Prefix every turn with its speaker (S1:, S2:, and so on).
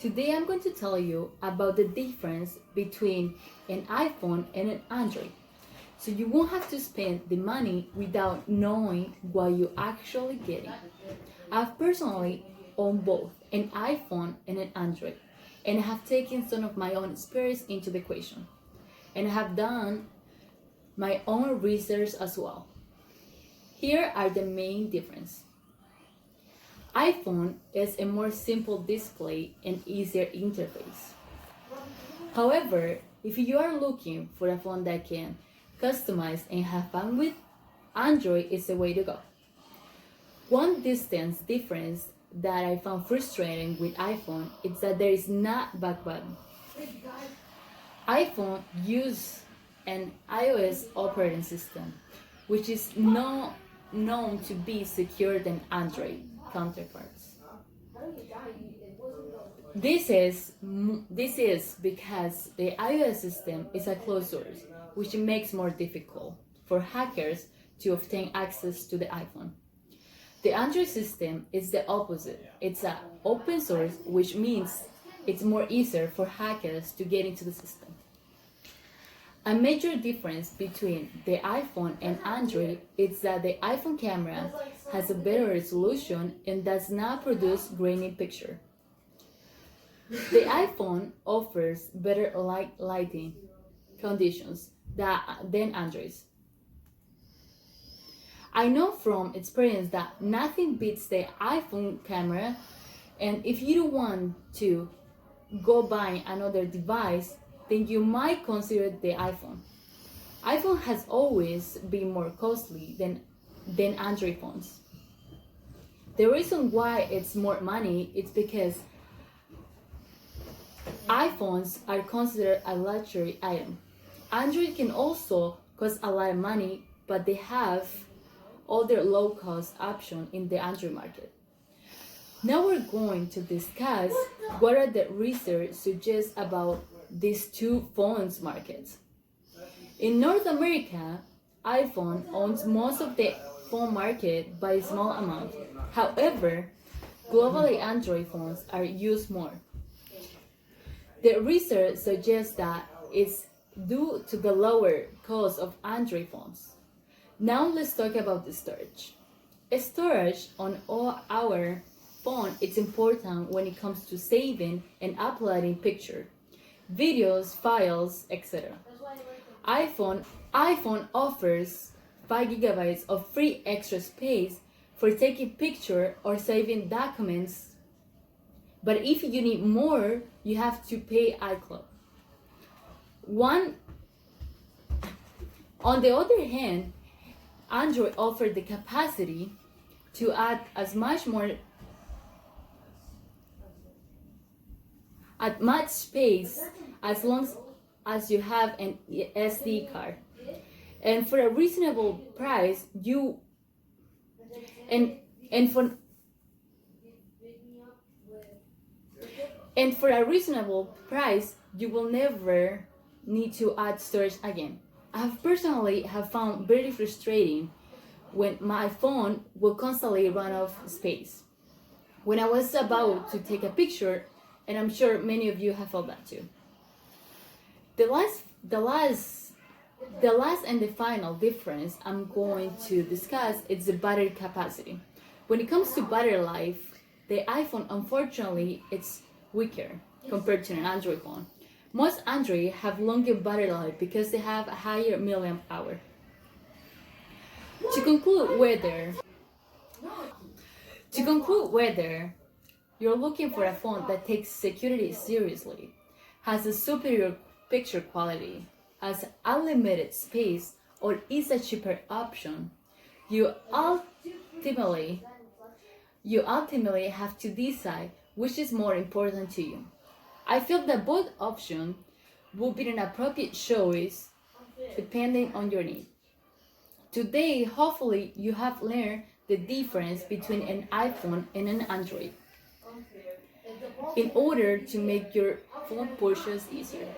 S1: Today I'm going to tell you about the difference between an iPhone and an Android. So you won't have to spend the money without knowing what you're actually getting. I've personally owned both an iPhone and an Android, and I have taken some of my own experience into the equation. And I have done my own research as well. Here are the main differences. iPhone is a more simple display and easier interface. However, if you are looking for a phone that can customize and have fun with, Android is the way to go. One distance difference that I found frustrating with iPhone is that there is not back button. iPhone uses an iOS operating system, which is not known to be secure than Android counterparts. This is because the iOS system is a closed source, which makes it more difficult for hackers to obtain access to the iPhone. The Android system is the opposite. It's an open source, which means it's more easier for hackers to get into the system. A major difference between the iPhone and Android is that the iPhone camera has a better resolution and does not produce grainy picture. The iPhone offers better lighting conditions than Android's. I know from experience that nothing beats the iPhone camera, and if you don't want to go buy another device, then you might consider the iPhone. iPhone has always been more costly than Android phones. The reason why it's more money is because iPhones are considered a luxury item. Android can also cost a lot of money, but they have other low-cost options in the Android market. Now we're going to discuss what are the research suggests about these two phones markets. In North America, iPhone owns most of the phone market by a small amount. However, globally Android phones are used more. The research suggests that it's due to the lower cost of Android phones. Now let's talk about the storage. Storage on all our phone is important when it comes to saving and uploading pictures, videos, files, etc. iPhone offers 5 gigabytes of free extra space for taking pictures or saving documents. But if you need more, you have to pay iCloud. On the other hand, Android offers the capacity to add much space as long as you have an SD card. And for a reasonable price, you will never need to add storage again. I personally have found very frustrating when my phone will constantly run out of space. When I was about to take a picture, and I'm sure many of you have felt that too. The last and the final difference I'm going to discuss is the battery capacity. When it comes to battery life, the iPhone, unfortunately, it's weaker compared to an Android phone. Most Android have longer battery life because they have a higher milliamp hour. To conclude whether you're looking for a phone that takes security seriously, has a superior picture quality, has unlimited space, or is a cheaper option, you ultimately have to decide which is more important to you. I feel that both options will be an appropriate choice depending on your need. Today, hopefully, you have learned the difference between an iPhone and an Android in order to make your phone purchase easier.